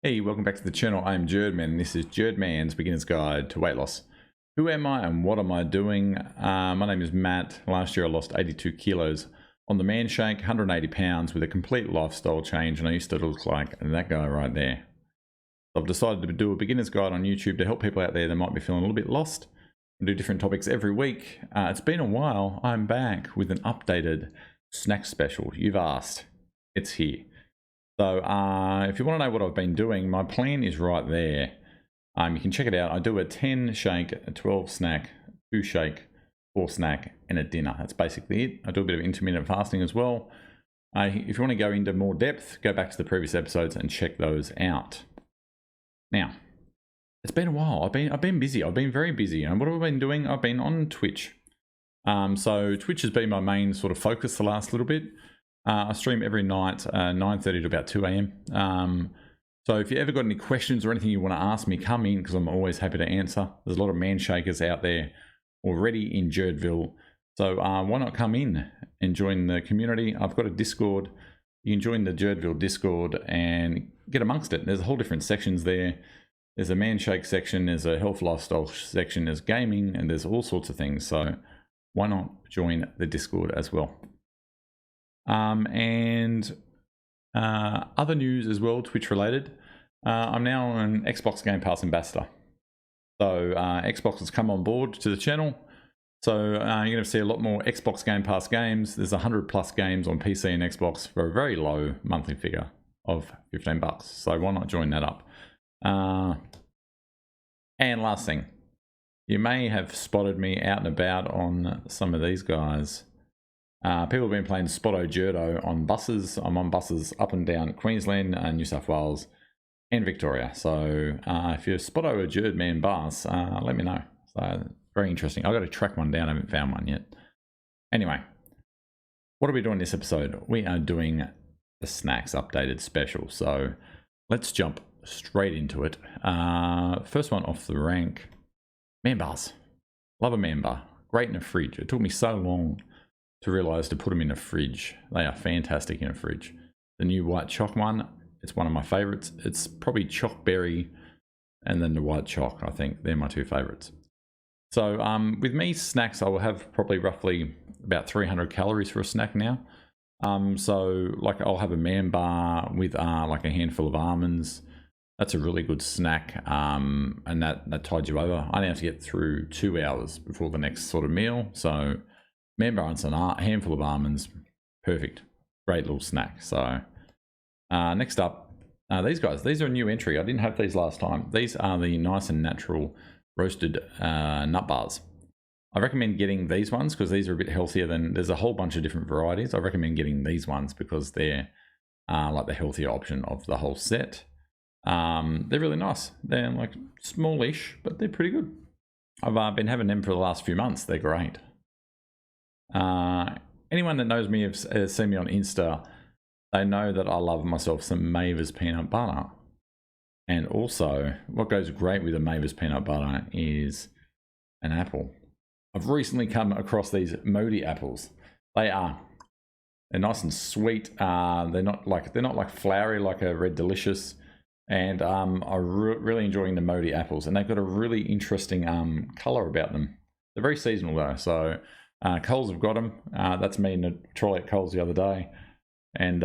Hey, welcome back to the channel. I'm Jerdman and this is Jerdman's Beginner's Guide to Weight Loss. Who am I and what am I doing? My name is Matt. Last year I lost 82 kilos on the man shake, 180 pounds with a complete lifestyle change, and I used to look like that guy right there. I've decided to do a beginner's guide on YouTube to help people out there that might be feeling a little bit lost and do different topics every week. It's been a while. I'm back with an updated snack special. You've asked. It's here. So if you want to know what I've been doing, my plan is right there. You can check it out. I do a 10 shake, a 12 snack, 2 shake, 4 snack, and a dinner. That's basically it. I do a bit of intermittent fasting as well. If you want to go into more depth, go back to the previous episodes and check those out. Now, it's been a while. I've been busy. I've been very busy. And what have I been doing? I've been on Twitch. So Twitch has been my main sort of focus the last little bit. I stream every night, 9:30 to about 2 a.m. So if you ever got any questions or anything you want to ask me, come in because I'm always happy to answer. There's a lot of man shakers out there already in Jerdville. So why not come in and join the community? I've got a Discord. You can join the Jerdville Discord and get amongst it. There's a whole different sections there. There's a man shake section, there's a health lifestyle section, there's gaming, and there's all sorts of things. So why not join the Discord as well? Other news as well, Twitch related. I'm now an Xbox Game Pass ambassador. So Xbox has come on board to the channel. So you're going to see a lot more Xbox Game Pass games. There's 100 plus games on PC and Xbox for a very low monthly figure of $15. So why not join that up? And last thing, you may have spotted me out and about on some of these guys. People have been playing Spotto Jerdo on buses. I'm on buses up and down Queensland, New South Wales, and Victoria. So if you're Spotto a Jerdman bus, let me know. So very interesting. I've got to track one down. I haven't found one yet. Anyway, what are we doing this episode? We are doing the snacks updated special. So let's jump straight into it. First one off the rank, man bars. Love a man bar. Great in a fridge. It took me so long to realize to put them in a fridge. They are fantastic in a fridge. The new white choc one, it's one of my favorites. It's probably choc berry and then the white choc. I think they're my two favorites. So with me, snacks, I will have probably roughly about 300 calories for a snack now. So like I'll have a man bar with like a handful of almonds. That's a really good snack, and that tides you over. I only have to get through 2 hours before the next sort of meal. So man bar and a handful of almonds, perfect, great little snack. So next up, these guys. These are a new entry. I didn't have these last time. These are the nice and natural roasted nut bars. I recommend getting these ones because these are a bit healthier than. There's a whole bunch of different varieties. I recommend getting these ones because they're like the healthier option of the whole set. They're really nice. They're like smallish, but they're pretty good. I've been having them for the last few months. They're great. Anyone that knows me has seen me on Insta, they know that I love myself some Mavis peanut butter. And also, what goes great with a Mavis peanut butter is an apple. I've recently come across these Modi apples. They're nice and sweet. They're not like flowery like a Red Delicious. And I'm really enjoying the Modi apples, and they've got a really interesting color about them. They're very seasonal though, so Coles have got them. That's me in a trolley at Coles the other day, and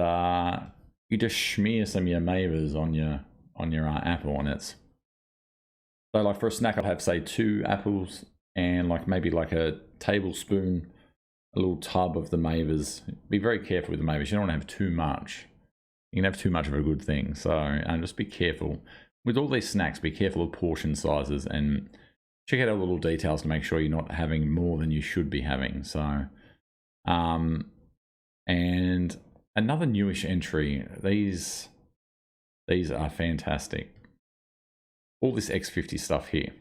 you just smear some of your Mavis on your apple, and it's so like for a snack I'd have say 2 apples and like maybe like a tablespoon, a little tub of the Mavis. Be very careful with the Mavis. You don't want to have too much. You can have too much of a good thing, so just be careful with all these snacks. Be careful of portion sizes and check out our little details to make sure you're not having more than you should be having. So and another newish entry, these are fantastic. All this X50 stuff here.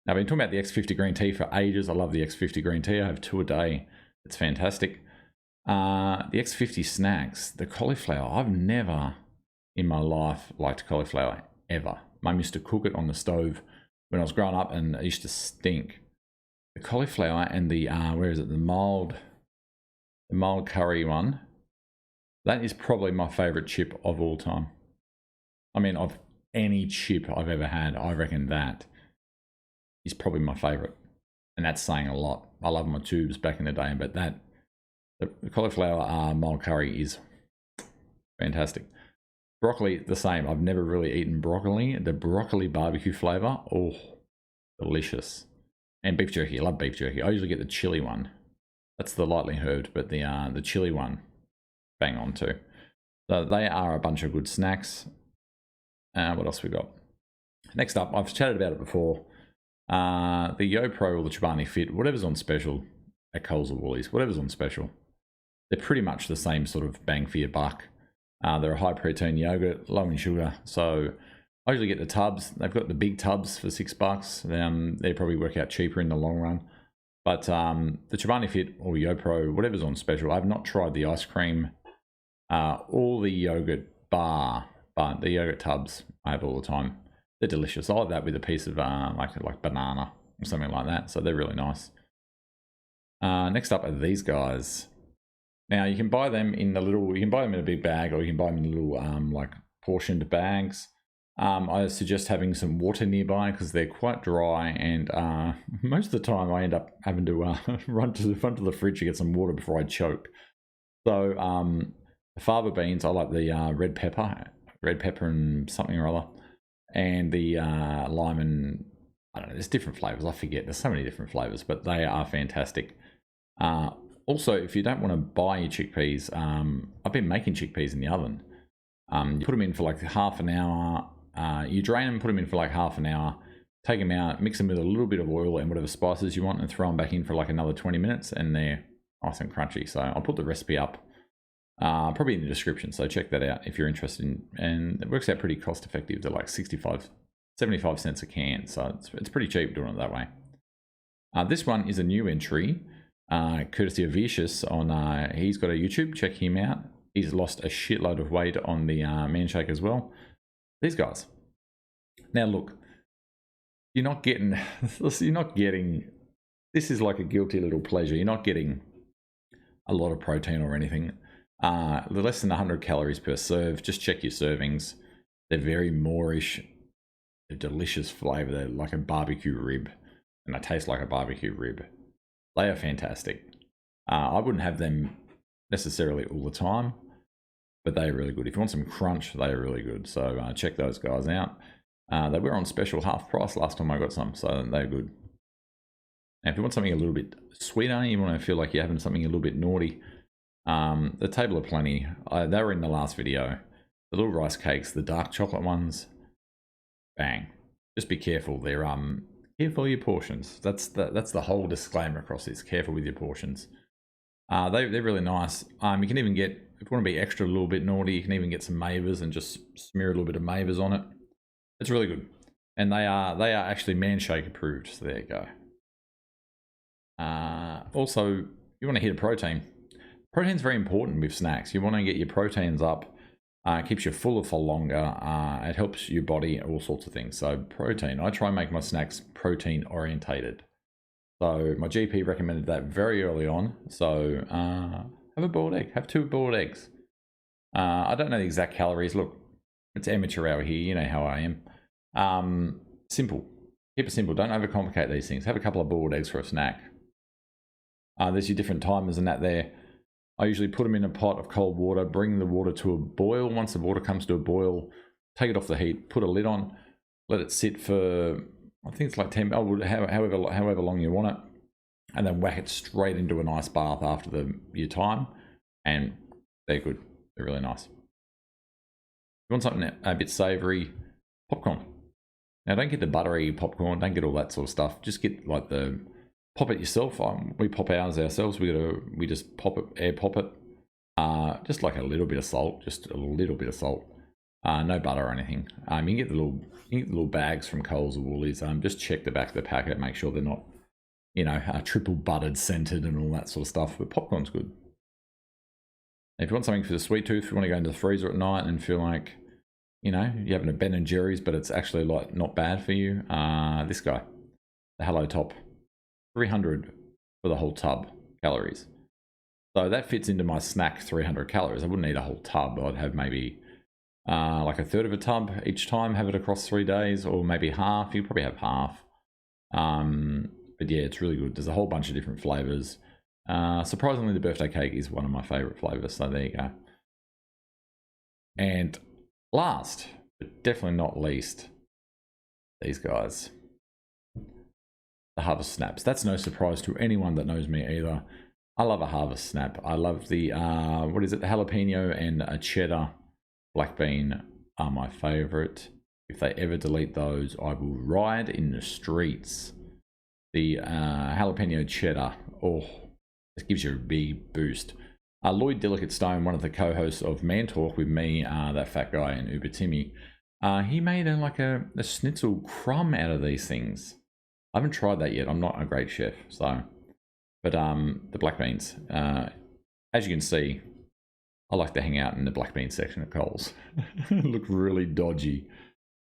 Now I've been talking about the X50 green tea for ages. I love the X50 green tea. I have 2 a day. It's fantastic. The X50 snacks, the cauliflower, I've never in my life liked cauliflower ever. Mum used to cook it on the stove when I was growing up and it used to stink. The cauliflower and the the mild curry one, that is probably my favorite chip of all time. I mean, of any chip I've ever had, I reckon that is probably my favourite. And that's saying a lot. I love my tubes back in the day, but that, the cauliflower mild curry is fantastic. Broccoli, the same. I've never really eaten broccoli. The broccoli barbecue flavour, oh, delicious. And beef jerky, I love beef jerky. I usually get the chili one. That's the lightly herbed, but the chili one, bang on too. So they are a bunch of good snacks. What else we got? Next up, I've chatted about it before. The YoPro or the Chobani Fit, whatever's on special at Coles or Woolies, whatever's on special, they're pretty much the same sort of bang for your buck. They're a high protein yogurt, low in sugar. So I usually get the tubs. They've got the big tubs for $6. They probably work out cheaper in the long run. But the Chobani Fit or YoPro, whatever's on special, I've not tried the ice cream or the yogurt bar, but the yogurt tubs I have all the time. They're delicious. I like that with a piece of like banana or something like that. So they're really nice. Next up are these guys. Now you can buy them in the little, you can buy them in a big bag, or you can buy them in little like portioned bags. I suggest having some water nearby because they're quite dry, and most of the time I end up having to run to the front of the fridge to get some water before I choke. So the fava beans, I like the red pepper and something or other, and the lime and I don't know, there's different flavors. I forget. There's so many different flavors, but they are fantastic. Also, if you don't want to buy your chickpeas, I've been making chickpeas in the oven. You put them in for like half an hour. You drain them, put them in for like half an hour, take them out, mix them with a little bit of oil and whatever spices you want, and throw them back in for like another 20 minutes, and they're nice and crunchy. So I'll put the recipe up probably in the description, so check that out if you're interested in, and it works out pretty cost effective. They're like 75 cents a can, so it's pretty cheap doing it that way. This one is a new entry, courtesy of Vicious on, he's got a YouTube, check him out. He's lost a shitload of weight on the Manshake as well. These guys. Now look, you're not getting, this is like a guilty little pleasure. You're not getting a lot of protein or anything. They're less than 100 calories per serve. Just check your servings. They're very moreish. They're delicious flavor. They're like a barbecue rib, and they taste like a barbecue rib. They are fantastic. I wouldn't have them necessarily all the time, but they're really good. If you want some crunch, they are really good. So check those guys out. They were on special half price last time I got some, so they're good. Now, if you want something a little bit sweeter, you want to feel like you're having something a little bit naughty, the Table of Plenty, they were in the last video. The little rice cakes, the dark chocolate ones, bang. Just be careful. They're careful of your portions. That's the whole disclaimer across this. Careful with your portions. They're really nice. You can even get, if you want to be extra a little bit naughty, you can even get some Mavers and just smear a little bit of Mavers on it. It's really good. And they are actually Manshake approved, so there you go. Also, you want to hit a protein. Protein's very important with snacks. You want to get your proteins up. It keeps you fuller for longer. It helps your body, all sorts of things. So protein, I try and make my snacks protein orientated. So my GP recommended that very early on. So have a boiled egg, have 2 boiled eggs. I don't know the exact calories. Look, it's amateur hour here. You know how I am. Simple. Keep it simple. Don't overcomplicate these things. Have a couple of boiled eggs for a snack. There's your different timers and that there. I usually put them in a pot of cold water, bring the water to a boil. Once the water comes to a boil, take it off the heat, put a lid on, let it sit for, I think it's like 10, however long you want it, and then whack it straight into a nice bath after your time, and they're good. They're really nice. If you want something a bit savoury, popcorn. Now don't get the buttery popcorn, don't get all that sort of stuff. Just get like the, pop it yourself. We pop ours ourselves. We just pop it, air pop it. Just like a little bit of salt, just a little bit of salt. No butter or anything. You can get the little bags from Coles or Woolies. Just check the back of the packet, make sure they're not, you know, triple buttered, scented, and all that sort of stuff. But popcorn's good. If you want something for the sweet tooth, if you want to go into the freezer at night and feel like, you know, you're having a Ben and Jerry's, but it's actually like not bad for you. This guy, the Hello Top. 300 for the whole tub calories. So that fits into my snack 300 calories. I wouldn't eat a whole tub. I'd have maybe like a third of a tub each time, have it across 3 days, or maybe half. You probably have half. But yeah, it's really good. There's a whole bunch of different flavors. Surprisingly, the birthday cake is one of my favorite flavors, so there you go. And last, but definitely not least, these guys. The Harvest Snaps. That's no surprise to anyone that knows me either. I love a Harvest Snap. I love the, what is it, the jalapeno and a cheddar black bean are my favorite. If they ever delete those, I will ride in the streets. The jalapeno cheddar, oh, this gives you a big boost. Lloyd Delicate Stone, one of the co-hosts of Man Talk with me, that fat guy, and Uber Timmy, he made like a schnitzel crumb out of these things. I haven't tried that yet. I'm not a great chef, so. But the black beans, as you can see, I like to hang out in the black bean section at Coles. Look really dodgy.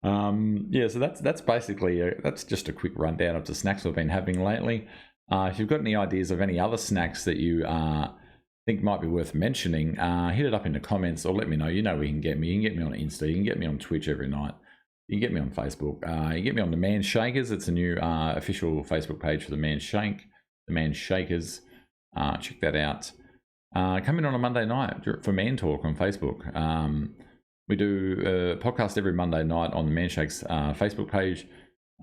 Yeah, so that's basically that's just a quick rundown of the snacks we've been having lately. If you've got any ideas of any other snacks that you think might be worth mentioning, hit it up in the comments or let me know. You know where you can get me. You can get me on Insta. You can get me on Twitch every night. You can get me on Facebook. You can get me on the Man Shakers. It's a new official Facebook page for the Man Shake, the Man Shakers. Check that out. Come in on a Monday night for Man Talk on Facebook. We do a podcast every Monday night on the Man Shakes Facebook page.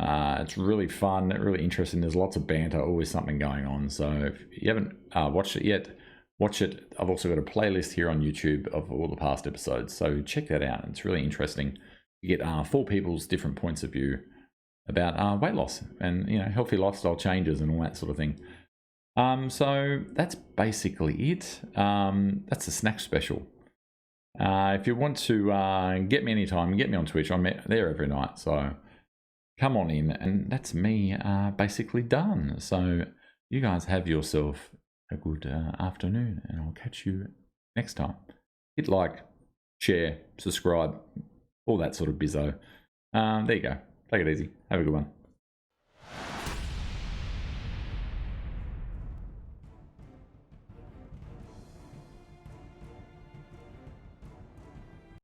It's really fun, really interesting. There's lots of banter, always something going on. So if you haven't watched it yet, watch it. I've also got a playlist here on YouTube of all the past episodes. So check that out. It's really interesting. You get 4 people's different points of view about weight loss and healthy lifestyle changes and all that sort of thing. So that's basically it. That's the snack special. If you want to get me anytime, get me on Twitch. I'm there every night, so come on in. And that's me basically done. So you guys have yourself a good afternoon, and I'll catch you next time. Hit like, share, subscribe, all that sort of bizzo. There you go. Take it easy. Have a good one.